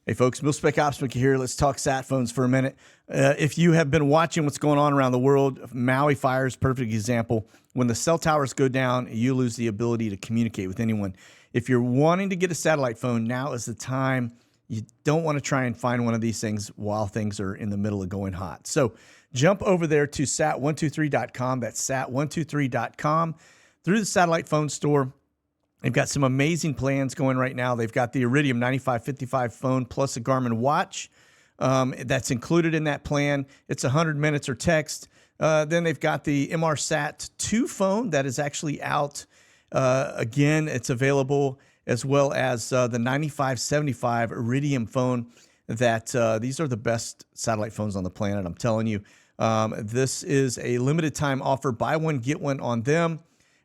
Hey folks, Mil-Spec Ops Mickey here. Let's talk sat phones for a minute. If you have been watching what's going on around the world, Maui fire is a perfect example. When the cell towers go down, you lose the ability to communicate with anyone. If you're wanting to get a satellite phone, now is the time. You don't want to try and find one of these things while things are in the middle of going hot. So jump over there to sat123.com. That's sat123.com. Through the satellite phone store. They've got some amazing plans going right now. They've got the Iridium 9555 phone plus a Garmin watch. That's included in that plan. It's 100 minutes or text. Then they've got the MRSat 2 phone that is actually out. Again, it's available, as well as the 9575 Iridium phone. These are the best satellite phones on the planet, I'm telling you. This is a limited time offer. Buy one, get one on them.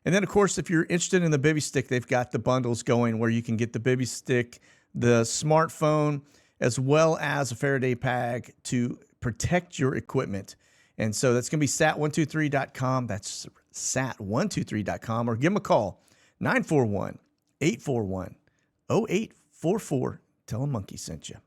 And then, of course, if you're interested in the Bivy Stick, they've got the bundles going where you can get the Bivy Stick, the smartphone, as well as a Faraday bag to protect your equipment. And so that's going to be sat123.com. That's sat123.com. Or give them a call, 941-841-0844. Tell them Monkey sent you.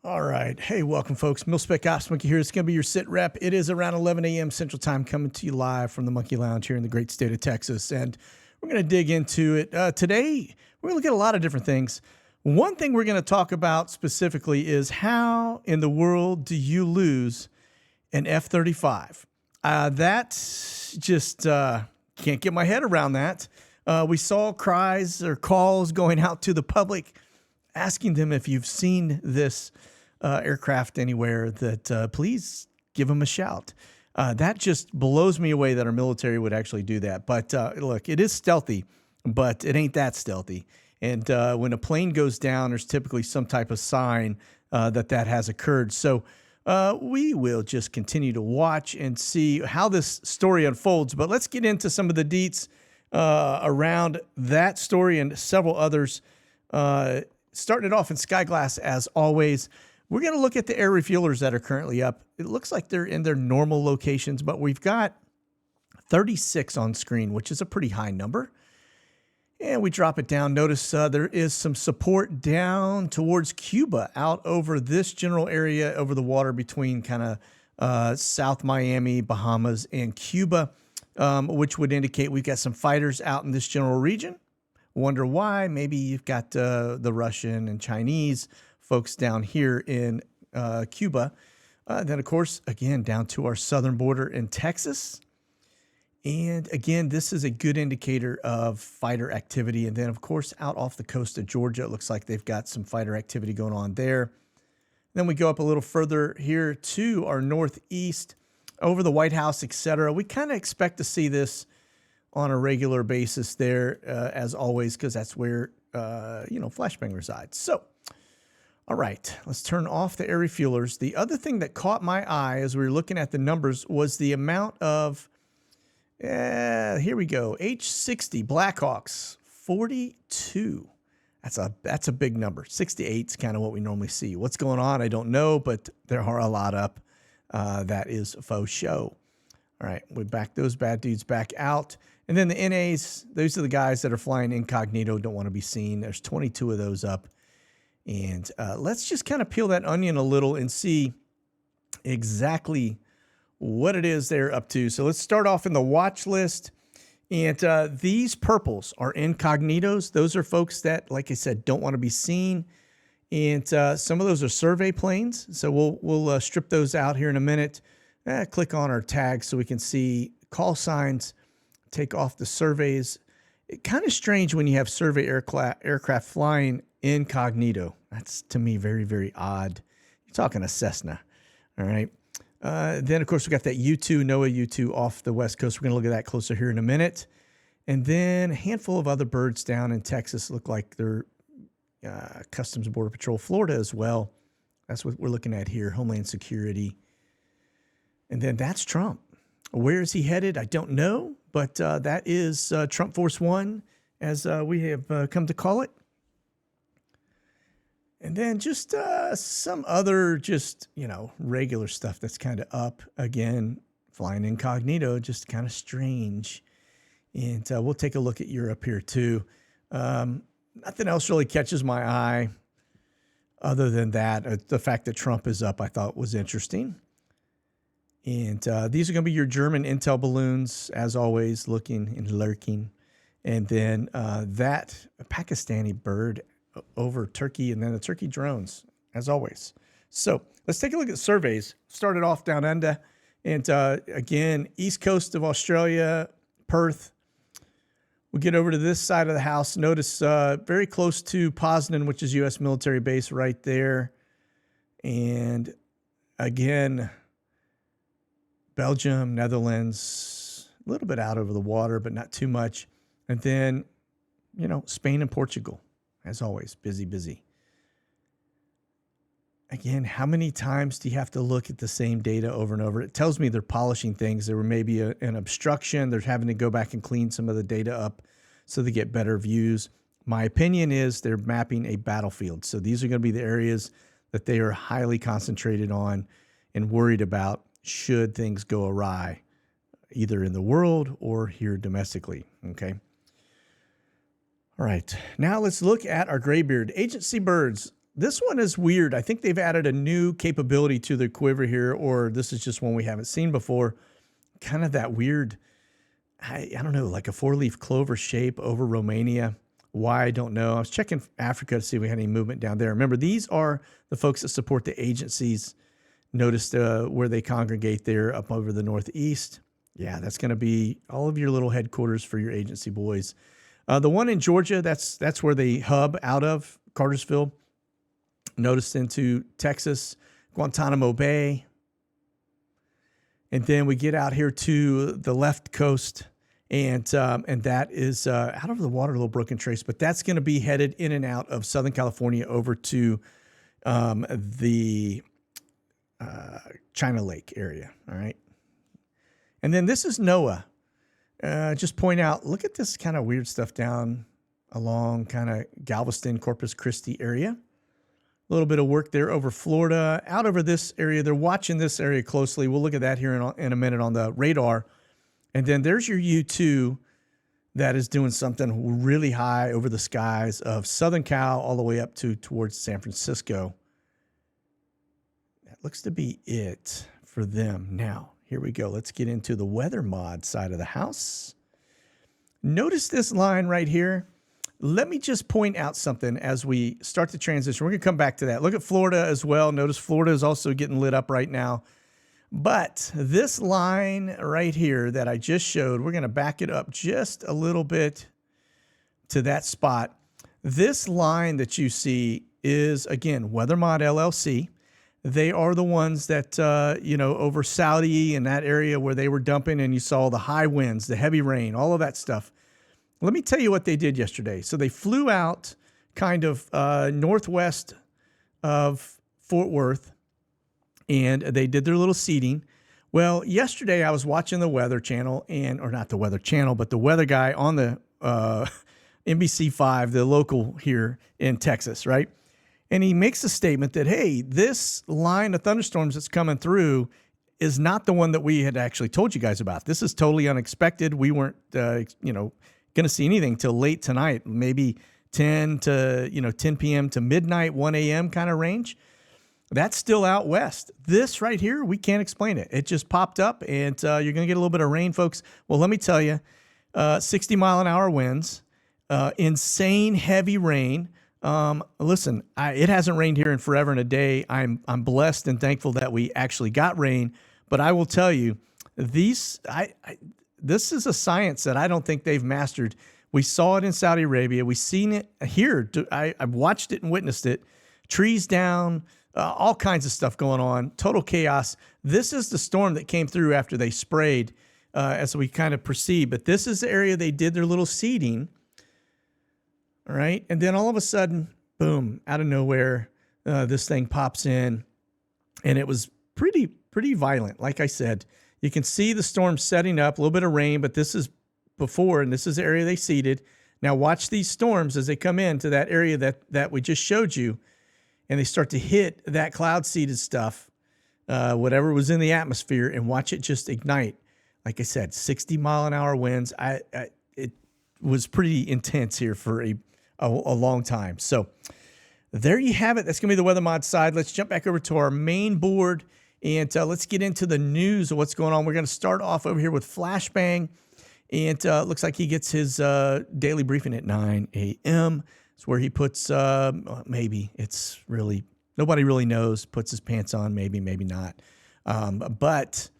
All right. Hey, welcome, folks. Mil-Spec Ops Monkey here. It's going to be your Sitrep. It is around 11 a.m. Central Time, coming to you live from the Monkey Lounge here in the great state of Texas. And we're going to dig into it. Today, we're going to look at a lot of different things. One thing we're going to talk about specifically is how in the world do you lose an F35? That just can't get my head around that. We saw cries or calls going out to the public asking them if you've seen this aircraft anywhere, that please give them a shout. That just blows me away that our military would actually do that. But look, it is stealthy, but it ain't that stealthy. And when a plane goes down, there's typically some type of sign that has occurred. So we will just continue to watch and see how this story unfolds. But let's get into some of the deets around that story and several others. Starting it off in Skyglass, as always, we're going to look at the air refuelers that are currently up. It looks like they're in their normal locations, but we've got 36 on screen, which is a pretty high number. And we drop it down. Notice there is some support down towards Cuba, out over this general area over the water between kind of South Miami, Bahamas, and Cuba, which would indicate we've got some fighters out in this general region. Wonder why? Maybe you've got the Russian and Chinese folks down here in Cuba. Then, of course, again, down to our southern border in Texas. And again, this is a good indicator of fighter activity. And then, of course, out off the coast of Georgia, it looks like they've got some fighter activity going on there. Then we go up a little further here to our northeast, over the White House, etc. We kind of expect to see this on a regular basis there, as always, because that's where, Flashbang resides. So, all right, let's turn off the air refuelers. The other thing that caught my eye as we were looking at the numbers was the amount of, here we go, H-60 Blackhawks, 42. That's a big number. 68 is kind of what we normally see. What's going on, I don't know, but there are a lot up. That is faux show. All right, we back those bad dudes back out. And then the NAs, those are the guys that are flying incognito, don't want to be seen. There's 22 of those up. And let's just kind of peel that onion a little and see exactly what it is they're up to. So let's start off in the watch list. And these purples are incognitos. Those are folks that, like I said, don't want to be seen. And some of those are survey planes. So we'll strip those out here in a minute. Click on our tags so we can see call signs, take off the surveys. It's kind of strange when you have survey aircraft flying incognito. That's, to me, very, very odd. You're talking a Cessna. All right. Then, of course, we got that U-2, NOAA U-2 off the West Coast. We're going to look at that closer here in a minute. And then a handful of other birds down in Texas look like they're Customs and Border Patrol, Florida as well. That's what we're looking at here, Homeland Security. And then that's Trump. Where is he headed? I don't know, but that is Trump Force One, as we have come to call it. And then just some other regular stuff that's kind of up. Again, flying incognito, just kind of strange. And we'll take a look at Europe here too. Nothing else really catches my eye other than that. The fact that Trump is up, I thought was interesting. And these are going to be your German intel balloons, as always, looking and lurking. And then that Pakistani bird over Turkey, and then the Turkey drones, as always. So let's take a look at surveys. Started off down under. And again, east coast of Australia, Perth. We get over to this side of the house. Notice very close to Poznan, which is U.S. military base right there. And again, Belgium, Netherlands, a little bit out over the water, but not too much. And then, you know, Spain and Portugal, as always, busy, busy. Again, how many times do you have to look at the same data over and over? It tells me they're polishing things. There were maybe an obstruction. They're having to go back and clean some of the data up so they get better views. My opinion is they're mapping a battlefield. So these are going to be the areas that they are highly concentrated on and worried about should things go awry, either in the world or here domestically, okay? All right, now let's look at our graybeard. Agency birds. This one is weird. I think they've added a new capability to their quiver here, or this is just one we haven't seen before. Kind of that weird, I don't know, like a four-leaf clover shape over Romania. Why, I don't know. I was checking Africa to see if we had any movement down there. Remember, these are the folks that support the agencies. Notice where they congregate there up over the northeast. Yeah, that's going to be all of your little headquarters for your agency boys. The one in Georgia, that's where they hub out of, Cartersville. Notice into Texas, Guantanamo Bay. And then we get out here to the left coast, and that is out over the water, a little broken trace, but that's going to be headed in and out of Southern California over to the China Lake area, all right? And then this is NOAA. Just point out, look at this kind of weird stuff down along kind of Galveston, Corpus Christi area. A little bit of work there over Florida, out over this area. They're watching this area closely. We'll look at that here in a minute on the radar. And then there's your U-2 that is doing something really high over the skies of Southern Cal all the way up towards San Francisco. That looks to be it for them. Now, here we go. Let's get into the weather mod side of the house. Notice this line right here. Let me just point out something as we start the transition. We're going to come back to that. Look at Florida as well. Notice Florida is also getting lit up right now. But this line right here that I just showed, we're going to back it up just a little bit to that spot. This line that you see is, again, Weather Mod LLC. They are the ones that, over Saudi and that area where they were dumping, and you saw the high winds, the heavy rain, all of that stuff. Let me tell you what they did yesterday. So they flew out kind of northwest of Fort Worth, and they did their little seeding. Well, yesterday I was watching the Weather Channel, or not the Weather Channel, but the weather guy on the NBC5, the local here in Texas, right? And he makes a statement that, hey, this line of thunderstorms that's coming through is not the one that we had actually told you guys about. This is totally unexpected. We weren't, going to see anything till late tonight, maybe 10 p.m. to midnight, 1 a.m. kind of range. That's still out west. This right here, we can't explain it. It just popped up, and you're going to get a little bit of rain, folks. Well, let me tell you, 60-mile-an-hour winds, insane heavy rain. Listen, it hasn't rained here in forever and a day. I'm blessed and thankful that we actually got rain, but I will tell you, this is a science that I don't think they've mastered. We saw it in Saudi Arabia. We've seen it here. I've watched it and witnessed it. Trees down, all kinds of stuff going on, total chaos. This is the storm that came through after they sprayed as we kind of proceed. But this is the area they did their little seeding. All right. And then all of a sudden, boom, out of nowhere, this thing pops in. And it was pretty violent. Like I said, you can see the storm setting up, a little bit of rain, but this is before, and this is the area they seeded. Now watch these storms as they come into that area that we just showed you, and they start to hit that cloud-seeded stuff, whatever was in the atmosphere, and watch it just ignite. Like I said, 60-mile-an-hour winds. It was pretty intense here for a long time. So there you have it. That's going to be the weather mod side. Let's jump back over to our main board and let's get into the news of what's going on. We're going to start off over here with Flashbang. And looks like he gets his daily briefing at 9 a.m. It's where he puts, maybe, it's really, nobody really knows, puts his pants on, maybe, maybe not. But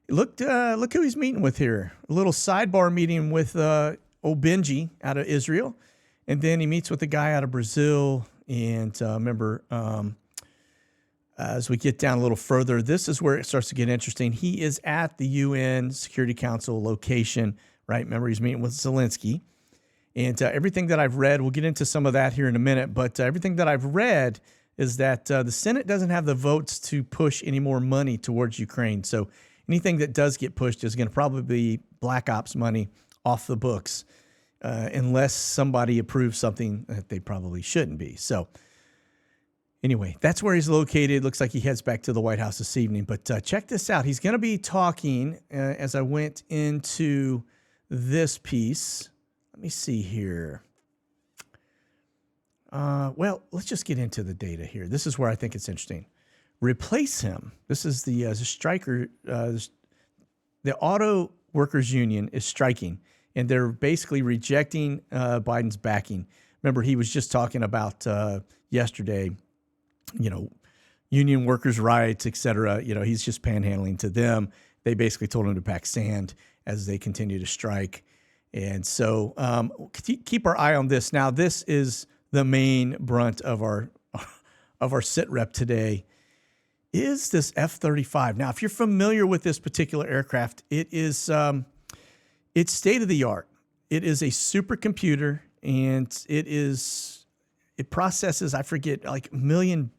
look who he's meeting with here. A little sidebar meeting with old Benji out of Israel. And then he meets with a guy out of Brazil. And remember, as we get down a little further, this is where it starts to get interesting. He is at the UN Security Council location, right? Remember, he's meeting with Zelensky. And everything that I've read, we'll get into some of that here in a minute, but everything that I've read is that the Senate doesn't have the votes to push any more money towards Ukraine. So anything that does get pushed is going to probably be Black Ops money off the books, unless somebody approves something that they probably shouldn't be. So anyway, that's where he's located. Looks like he heads back to the White House this evening. But check this out. He's going to be talking, as I went into this piece. Let me see here. Well, let's just get into the data here. This is where I think it's interesting. Replace him. This is the striker. The Auto Workers Union is striking, and they're basically rejecting Biden's backing. Remember, he was just talking about yesterday, union workers' rights, et cetera. He's just panhandling to them. They basically told him to pack sand as they continue to strike. And so keep our eye on this. Now, this is the main brunt of our Sitrep today, is this F35. Now, if you're familiar with this particular aircraft, it's state-of-the-art. It is a supercomputer, and it processes, I forget, like a million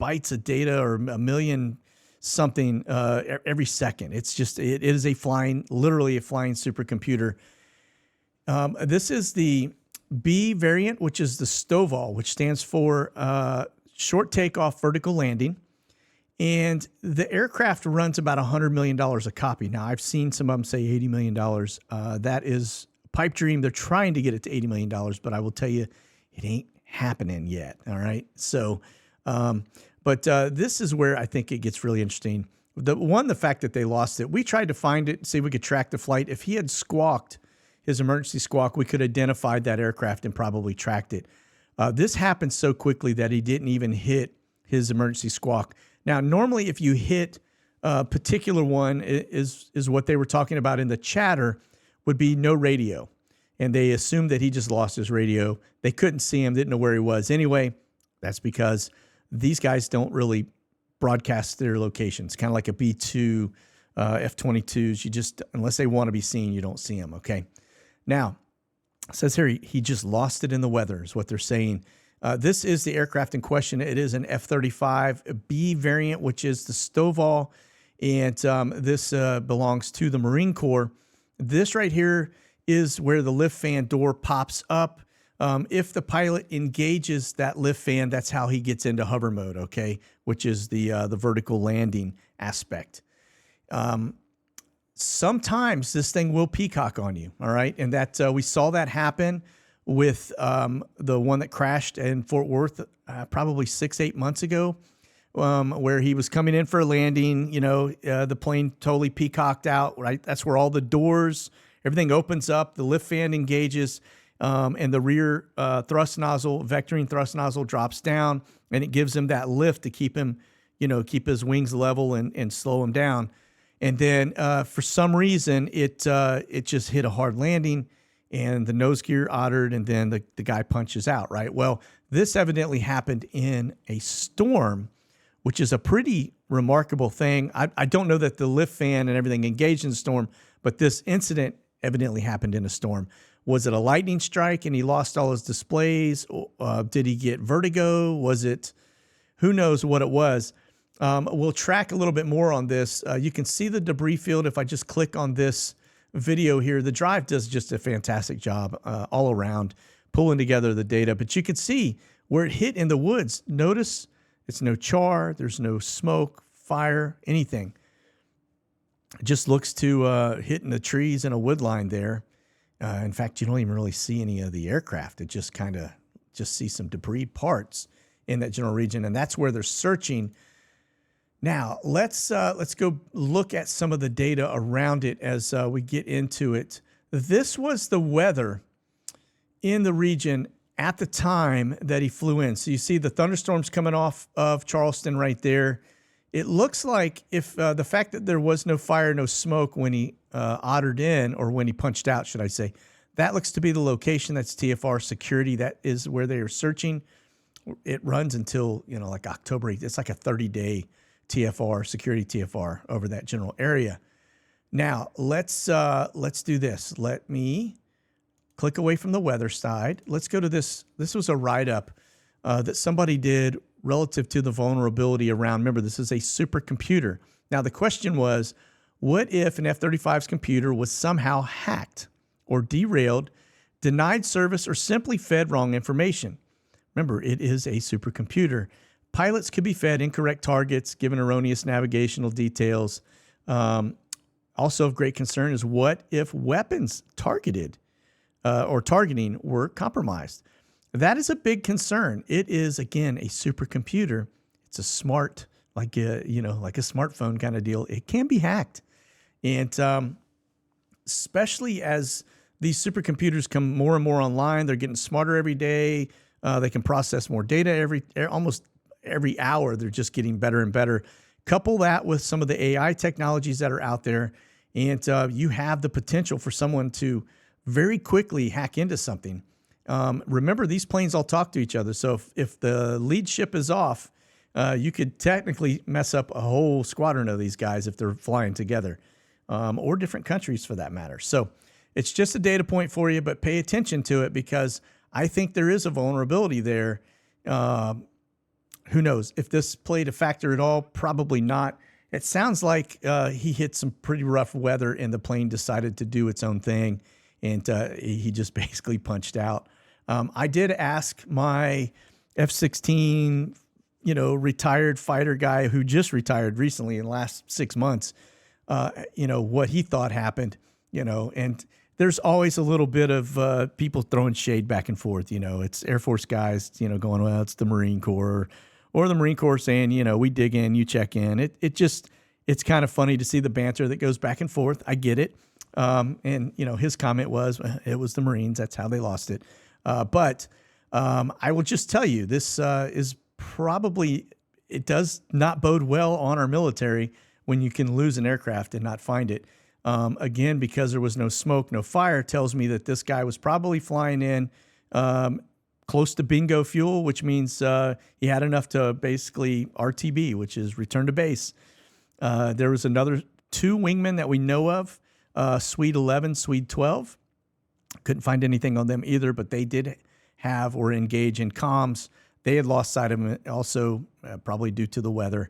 bytes of data or a million something every second. It is literally a flying supercomputer. This is the B variant, which is the STOVL, which stands for short takeoff, vertical landing. And the aircraft runs about $100 million a copy. Now, I've seen some of them say $80 million. That is a pipe dream. They're trying to get it to $80 million, but I will tell you, it ain't happening yet. All right. So, but this is where I think it gets really interesting. The fact that they lost it, we tried to find it, see if we could track the flight. If he had squawked his emergency squawk, we could have identified that aircraft and probably tracked it. This happened so quickly that he didn't even hit his emergency squawk. Now, normally if you hit a particular one, is what they were talking about in the chatter, would be no radio. And they assumed that he just lost his radio. They couldn't see him, didn't know where he was. Anyway, that's because these guys don't really broadcast their locations, kind of like a B-2, F-22s. You just, unless they want to be seen, you don't see them, okay? Now, it says here he just lost it in the weather is what they're saying. This is the aircraft in question. It is an F-35 B variant, which is the STOVL, and this belongs to the Marine Corps. This right here is where the lift fan door pops up. If the pilot engages that lift fan, that's how he gets into hover mode, okay, which is the vertical landing aspect. Sometimes this thing will peacock on you, all right? And that we saw that happen with the one that crashed in Fort Worth probably 6-8 months ago, where he was coming in for a landing. The plane totally peacocked out, right? That's where all the doors, everything opens up, the lift fan engages, and the rear thrust nozzle, vectoring thrust nozzle drops down, and it gives him that lift to keep him, keep his wings level and slow him down. And then for some reason, it just hit a hard landing, and the nose gear ottered, and then the guy punches out, right? Well, this evidently happened in a storm, which is a pretty remarkable thing. I don't know that the lift fan and everything engaged in the storm, but this incident evidently happened in a storm. Was it a lightning strike and he lost all his displays? Did he get vertigo? Was it, who knows what it was? We'll track a little bit more on this. You can see the debris field if I just click on this video here. The drive does just a fantastic job all around pulling together the data, but you can see where it hit in the woods. Notice it's no char, there's no smoke, fire, anything. It just looks to hitting the trees in a wood line there. In fact, you don't even really see any of the aircraft. It just kind of just see some debris parts in that general region, and that's where they're searching. Now, let's go look at some of the data around it as we get into it. This was the weather in the region at the time that he flew in. So you see the thunderstorms coming off of Charleston right there. It looks like if the fact that there was no fire, no smoke when he ottered in, or when he punched out, should I say, that looks to be the location. That's TFR security. That is where they are searching. It runs until, like October 8th. It's like a 30-day TFR, security TFR over that general area. Now, let's do this. Let me click away from the weather side. Let's go to this. This was a write-up that somebody did relative to the vulnerability around. Remember, this is a supercomputer. Now, the question was, what if an F-35's computer was somehow hacked or derailed, denied service, or simply fed wrong information? Remember, it is a supercomputer. Pilots could be fed incorrect targets, given erroneous navigational details. Also of great concern is, what if weapons targeted or targeting were compromised? That is a big concern. It is, again, a supercomputer. It's a smart, like a smartphone kind of deal. It can be hacked. And especially as these supercomputers come more and more online, they're getting smarter every day. They can process more data almost every hour. They're just getting better and better. Couple that with some of the AI technologies that are out there, and you have the potential for someone to very quickly hack into something. Remember, these planes all talk to each other. So if the lead ship is off, you could technically mess up a whole squadron of these guys if they're flying together, or different countries for that matter. So it's just a data point for you, but pay attention to it, because I think there is a vulnerability there. Who knows if this played a factor at all? Probably not. It sounds like he hit some pretty rough weather and the plane decided to do its own thing, and he just basically punched out. I did ask my F-16, retired fighter guy who just retired recently in the last 6 months, what he thought happened, and there's always a little bit of people throwing shade back and forth. It's Air Force guys, going, well, it's the Marine Corps, or the Marine Corps saying, we dig in, you check in. It's kind of funny to see the banter that goes back and forth. I get it. And his comment was, it was the Marines. That's how they lost it. But I will just tell you, this is probably, it does not bode well on our military when you can lose an aircraft and not find it. Again, because there was no smoke, no fire, tells me that this guy was probably flying in close to bingo fuel, which means he had enough to basically RTB, which is return to base. There was another 2 wingmen that we know of, Swede 11, Swede 12. Couldn't find anything on them either, but they did have or engage in comms. They had lost sight of him also, probably due to the weather.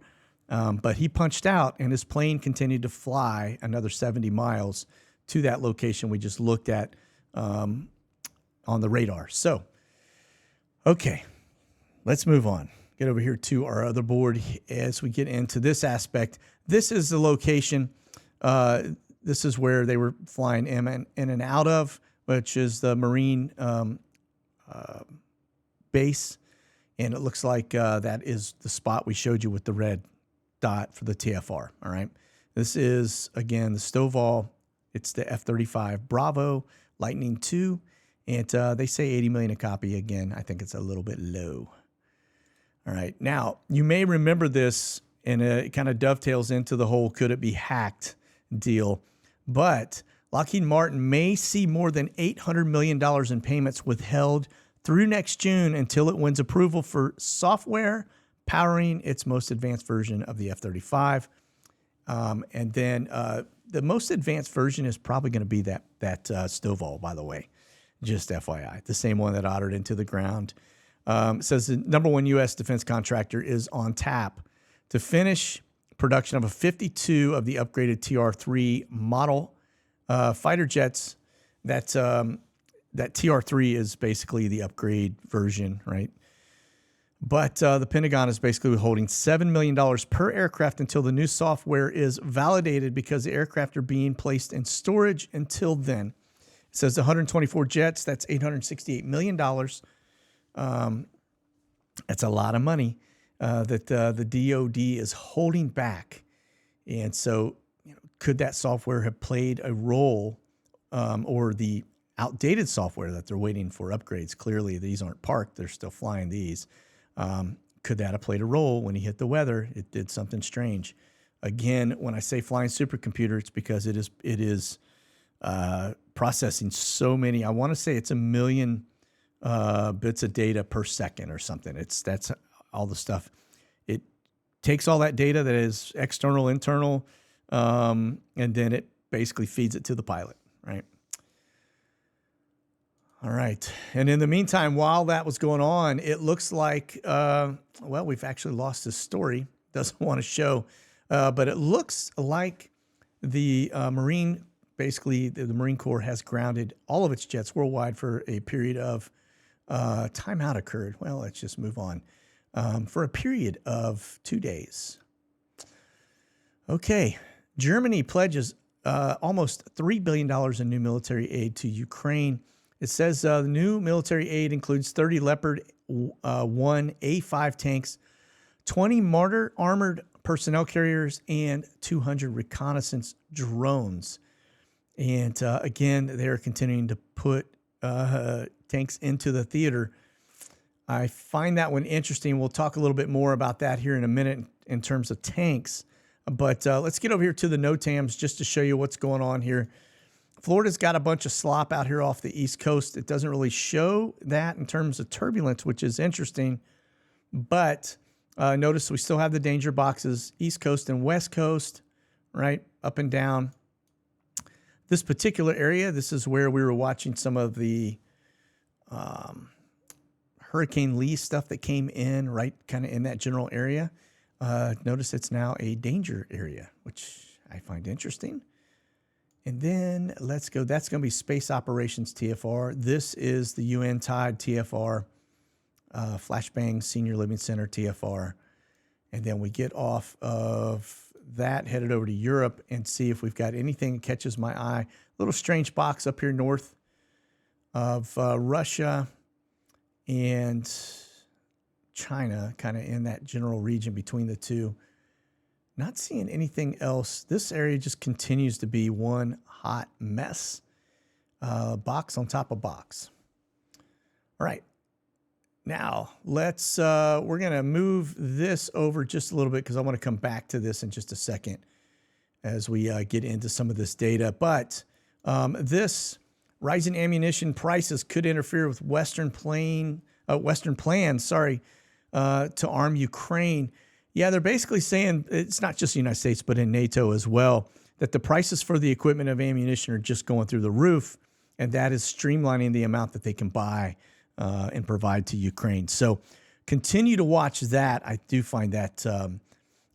But he punched out, and his plane continued to fly another 70 miles to that location we just looked at on the radar. So, okay, let's move on. Get over here to our other board as we get into this aspect. This is the location. This is where they were flying in and out of, which is the Marine base. And it looks like that is the spot we showed you with the red dot for the TFR. All right. This is, again, the Stovall. It's the F35 Bravo Lightning II. And they say 80 million a copy. Again, I think it's a little bit low. All right. Now, you may remember this, and it kind of dovetails into the whole could it be hacked deal. But Lockheed Martin may see more than $800 million in payments withheld through next June until it wins approval for software powering its most advanced version of the F-35. And then the most advanced version is probably going to be that Stovall, by the way, just FYI, the same one that ottered into the ground. It says the number 1 U.S. defense contractor is on tap to finish production of 52 of the upgraded TR-3 model fighter jets. That TR-3 is basically the upgrade version, right? But the Pentagon is basically holding $7 million per aircraft until the new software is validated, because the aircraft are being placed in storage until then. It says 124 jets. That's $868 million. That's a lot of money that the DoD is holding back. And so, could that software have played a role, or the outdated software that they're waiting for upgrades? Clearly, these aren't parked. They're still flying these. Could that have played a role when he hit the weather? It did something strange. Again, when I say flying supercomputer, it's because it is processing so many. I want to say it's 1 million bits of data per second or something. That's all the stuff. It takes all that data that is external, internal, and then it basically feeds it to the pilot, right? All right. And in the meantime, while that was going on, it looks like, well, we've actually lost this story. Doesn't want to show, but it looks like the Marine Corps has grounded all of its jets worldwide for a period of timeout occurred. Well, let's just move on. For a period of 2 days. Okay. Germany pledges almost $3 billion in new military aid to Ukraine. It says the new military aid includes 30 Leopard 1 A5 tanks, 20 Marder armored personnel carriers, and 200 reconnaissance drones. And again, they're continuing to put tanks into the theater. I find that one interesting. We'll talk a little bit more about that here in a minute in terms of tanks. But let's get over here to the NOTAMs just to show you what's going on here. Florida's got a bunch of slop out here off the East Coast. It doesn't really show that in terms of turbulence, which is interesting. But notice we still have the danger boxes, East Coast and West Coast, right, up and down. This particular area, this is where we were watching some of the Hurricane Lee stuff that came in, right, kind of in that general area. Notice it's now a danger area, which I find interesting. And then let's go. That's going to be Space Operations TFR. This is the UN Tide TFR, Flashbang Senior Living Center TFR. And then we get off of that, headed over to Europe and see if we've got anything that catches my eye. Little strange box up here north of Russia and China, kind of in that general region between the two. Not seeing anything else. This area just continues to be one hot mess. Box on top of box. All right. Now, we're going to move this over just a little bit because I want to come back to this in just a second as we get into some of this data. But this rising ammunition prices could interfere with Western plans, to arm Ukraine. Yeah, they're basically saying it's not just the United States, but in NATO as well, that the prices for the equipment of ammunition are just going through the roof, and that is streamlining the amount that they can buy and provide to Ukraine. So continue to watch that. I do find that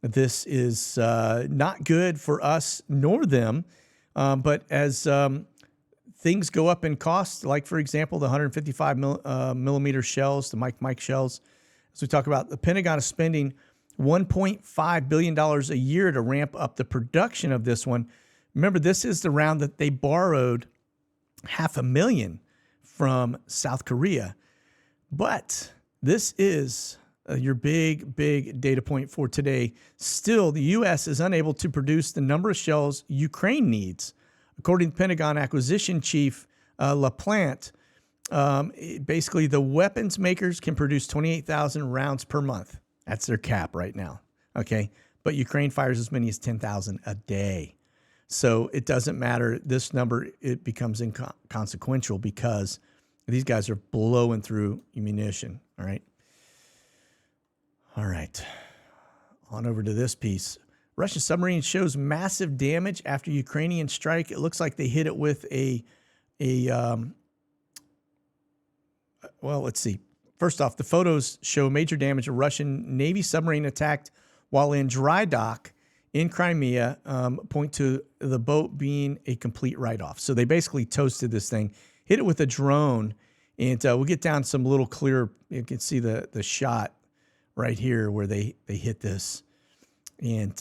this is not good for us nor them, but as things go up in cost, like, for example, the 155 millimeter shells, the Mike shells, as we talk about, the Pentagon is spending $1.5 billion a year to ramp up the production of this one. Remember, this is the round that they borrowed $500,000 from South Korea. But this is your big data point for today. Still, the U.S. is unable to produce the number of shells Ukraine needs. According to Pentagon acquisition chief LaPlante, basically the weapons makers can produce 28,000 rounds per month. That's their cap right now, okay? But Ukraine fires as many as 10,000 a day. So it doesn't matter. This number, it becomes inconsequential because these guys are blowing through munition, all right? All right. On over to this piece. Russian submarine shows massive damage after Ukrainian strike. It looks like they hit it with well, let's see. First off, the photos show major damage. A Russian Navy submarine attacked while in dry dock in Crimea, point to the boat being a complete write-off. So they basically toasted this thing, hit it with a drone, and we'll get down some little clear. You can see the shot right here where they hit this. And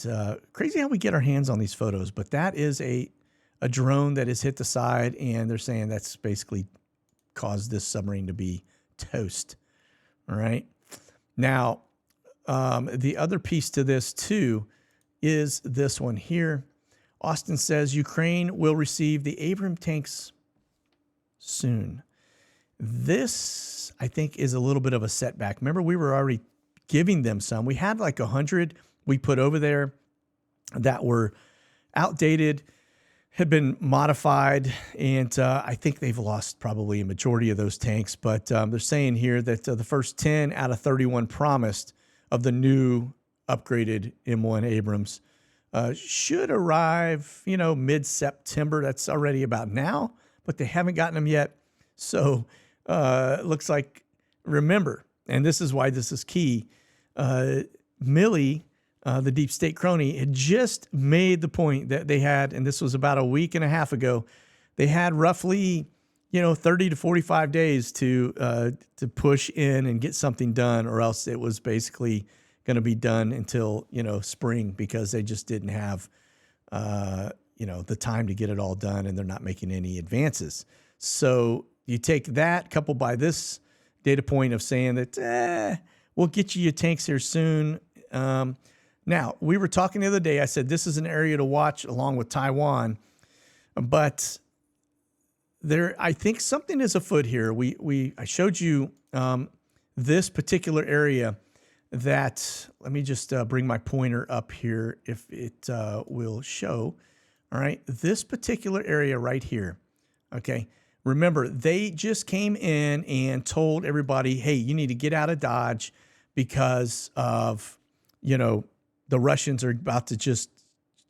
crazy how we get our hands on these photos, but that is a a drone that has hit the side, and they're saying that's basically caused this submarine to be toast. All right. Now, the other piece to this too is this one here. Austin says Ukraine will receive the Abrams tanks soon. This, I think, is a little bit of a setback. Remember, we were already giving them some. We had like 100 we put over there that were outdated, had been modified, and I think they've lost probably a majority of those tanks. But they're saying here that the first 10 out of 31 promised of the new upgraded M1 Abrams should arrive, mid-September. That's already about now, but they haven't gotten them yet. So it looks like, remember, and this is why this is key, Milley, the deep state crony, had just made the point that they had, and this was about a week and a half ago, they had roughly, 30 to 45 days to push in and get something done, or else it was basically going to be done until, spring, because they just didn't have, the time to get it all done, and they're not making any advances. So you take that coupled by this data point of saying that, we'll get you your tanks here soon. Now, we were talking the other day. I said this is an area to watch along with Taiwan, but I think something is afoot here. I showed you this particular area that, let me just bring my pointer up here if it will show. All right, this particular area right here, okay? Remember, they just came in and told everybody, hey, you need to get out of Dodge because of, the Russians are about to just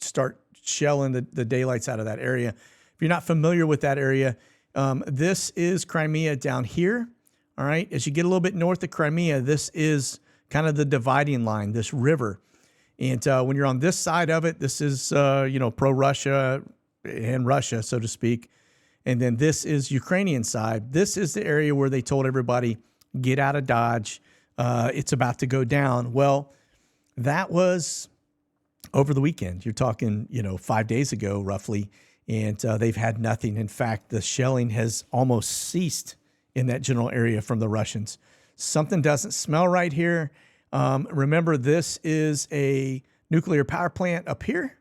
start shelling the daylights out of that area. If you're not familiar with that area, this is Crimea down here. All right. As you get a little bit north of Crimea, this is kind of the dividing line, this river. And when you're on this side of it, this is, pro-Russia and Russia, so to speak. And then this is Ukrainian side. This is the area where they told everybody, get out of Dodge. It's about to go down. Well, that was over the weekend. You're talking, 5 days ago, roughly, and they've had nothing. In fact, the shelling has almost ceased in that general area from the Russians. Something doesn't smell right here. Remember, this is a nuclear power plant up here.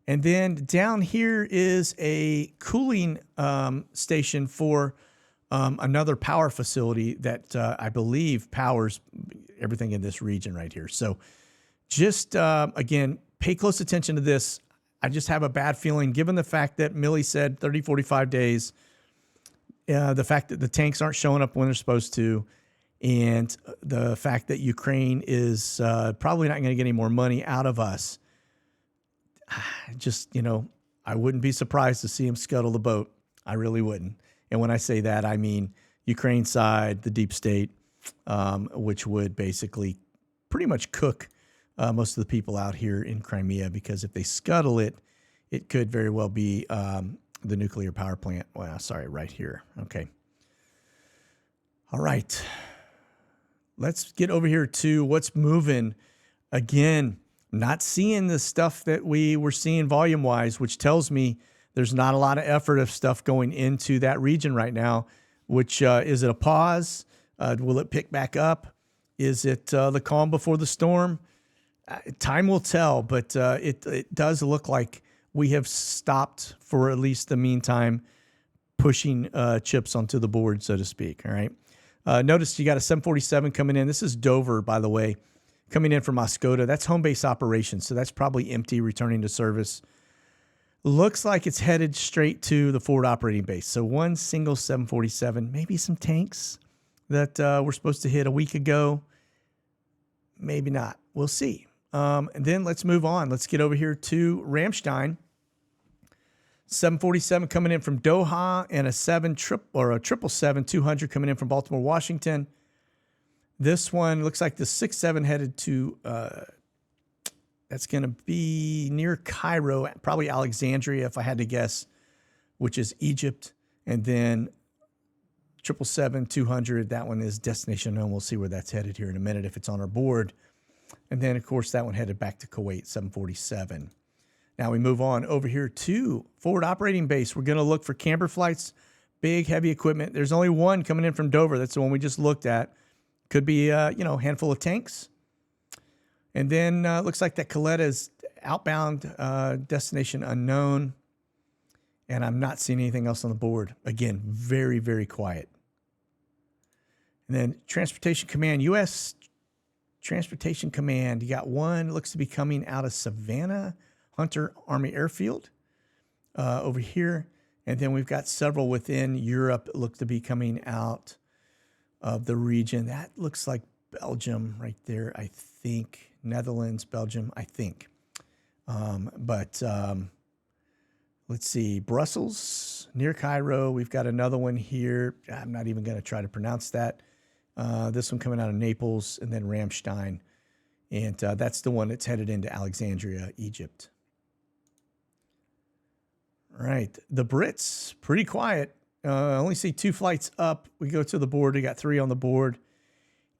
And then down here is a cooling station for another power facility that I believe powers everything in this region right here. So just, again, pay close attention to this. I just have a bad feeling, given the fact that Milley said 30, 45 days, the fact that the tanks aren't showing up when they're supposed to, and the fact that Ukraine is probably not going to get any more money out of us. Just, I wouldn't be surprised to see him scuttle the boat. I really wouldn't. And when I say that, I mean Ukraine side, the deep state, which would basically pretty much cook most of the people out here in Crimea, because if they scuttle it, it could very well be the nuclear power plant. Well, sorry, right here. Okay. All right. Let's get over here to what's moving. Again, not seeing the stuff that we were seeing volume-wise, which tells me there's not a lot of effort of stuff going into that region right now, which is it a pause? Will it pick back up? Is it the calm before the storm? Time will tell, but it does look like we have stopped for at least the meantime pushing chips onto the board, so to speak. All right. Notice you got a 747 coming in. This is Dover, by the way, coming in from Oscoda. That's home base operations, so that's probably empty, returning to service. Looks like it's headed straight to the forward operating base. So one single 747, maybe some tanks that were supposed to hit a week ago. Maybe not. We'll see. And then let's move on. Let's get over here to Ramstein. 747 coming in from Doha, and a 777-200 coming in from Baltimore, Washington. This one looks like the 67 headed to, that's going to be near Cairo, probably Alexandria, if I had to guess, which is Egypt. And then 777-200, that one is destination unknown. We'll see where that's headed here in a minute if it's on our board. And then, of course, that one headed back to Kuwait, 747. Now we move on over here to forward operating base. We're going to look for camber flights, big heavy equipment. There's only one coming in from Dover. That's the one we just looked at. Could be, a handful of tanks. And then looks like that Coletta is outbound, destination unknown. And I'm not seeing anything else on the board. Again, very, very quiet. And then Transportation Command, U.S. Transportation Command. You got one, looks to be coming out of Savannah, Hunter Army Airfield over here. And then we've got several within Europe, look to be coming out of the region. That looks like Belgium right there, I think. Netherlands, Belgium, I think. Let's see, Brussels, near Cairo. We've got another one here. I'm not even going to try to pronounce that. This one coming out of Naples, and then Ramstein. And that's the one that's headed into Alexandria, Egypt. All right, the Brits, pretty quiet. I only see 2 flights up. We go to the board. We got 3 on the board.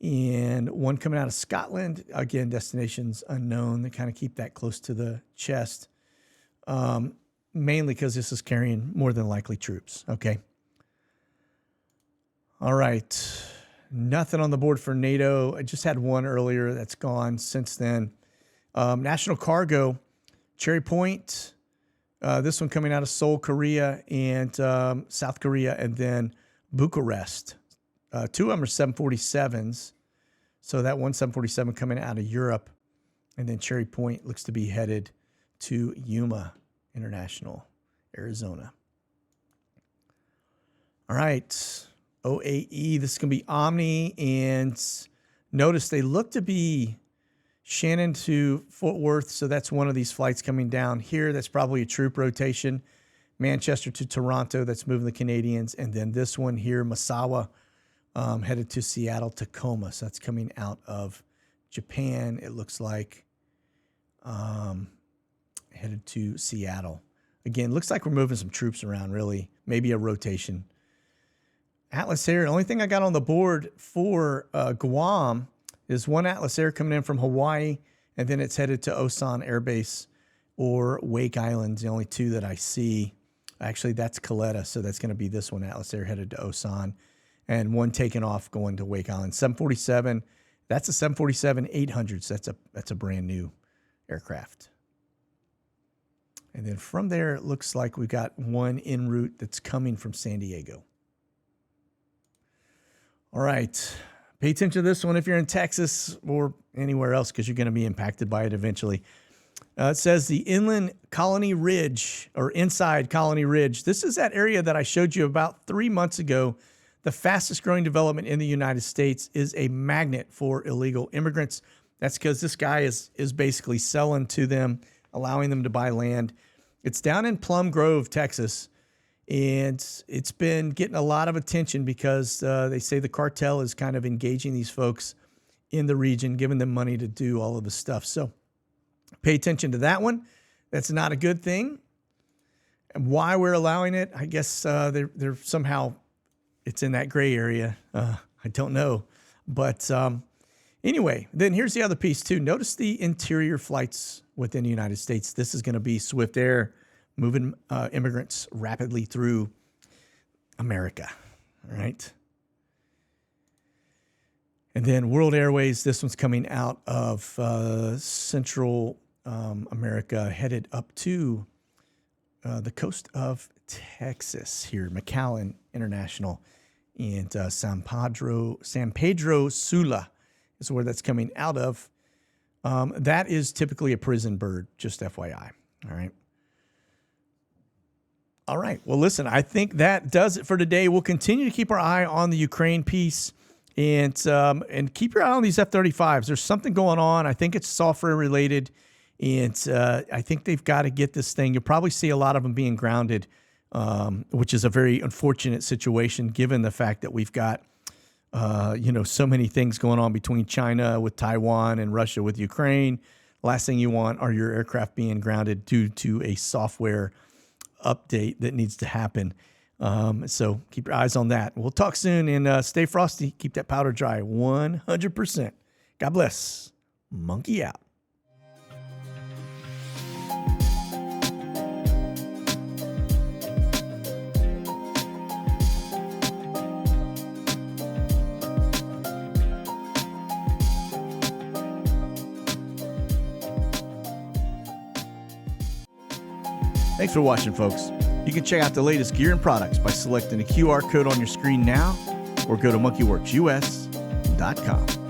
And one coming out of Scotland. Again, destinations unknown. They kind of keep that close to the chest. Mainly because this is carrying more than likely troops. Okay. All right. Nothing on the board for NATO. I just had one earlier that's gone since then. National Cargo, Cherry Point. This one coming out of Seoul, Korea, and South Korea, and then Bucharest. 2 of them are 747s. So that one 747 coming out of Europe. And then Cherry Point looks to be headed to Yuma International, Arizona. All right. OAE, this is going to be Omni. And notice they look to be Shannon to Fort Worth. So that's one of these flights coming down here. That's probably a troop rotation. Manchester to Toronto. That's moving the Canadians. And then this one here, Misawa, headed to Seattle, Tacoma. So that's coming out of Japan, it looks like. Headed to Seattle. Again, looks like we're moving some troops around, really. Maybe a rotation. Atlas Air, the only thing I got on the board for Guam is one Atlas Air coming in from Hawaii, and then it's headed to Osan Air Base or Wake Islands, the only 2 that I see. Actually, that's Coletta, so that's going to be this one, Atlas Air headed to Osan, and one taking off going to Wake Island. 747, that's a 747-800, so that's a brand new aircraft. And then from there, it looks like we've got one en route that's coming from San Diego. All right. Pay attention to this one if you're in Texas or anywhere else because you're going to be impacted by it eventually. It says the Inland Colony Ridge, or Inside Colony Ridge. This is that area that I showed you about 3 months ago. The fastest growing development in the United States is a magnet for illegal immigrants. That's because this guy is basically selling to them, allowing them to buy land. It's down in Plum Grove, Texas, and it's been getting a lot of attention because they say the cartel is kind of engaging these folks in the region, giving them money to do all of the stuff. So pay attention to that one. That's not a good thing. And why we're allowing it, I guess they're somehow, it's in that gray area. I don't know. But anyway, then here's the other piece too. Notice the interior flights within the United States. This is going to be Swift Air moving immigrants rapidly through America. All right. And then World Airways, this one's coming out of Central America, headed up to the coast of Texas here, McAllen International, and San Pedro Sula is where that's coming out of. That is typically a prison bird, just FYI. All right. All right. Well, listen, I think that does it for today. We'll continue to keep our eye on the Ukraine piece and keep your eye on these F-35s. There's something going on. I think it's software related, and I think they've got to get this thing. You'll probably see a lot of them being grounded, which is a very unfortunate situation given the fact that we've got so many things going on between China with Taiwan and Russia with Ukraine. Last thing you want are your aircraft being grounded due to a software update that needs to happen. So keep your eyes on that. We'll talk soon, and stay frosty. Keep that powder dry 100%. God bless. Monkey out. Thanks for watching, folks. You can check out the latest gear and products by selecting the QR code on your screen now or go to monkeywerxus.com.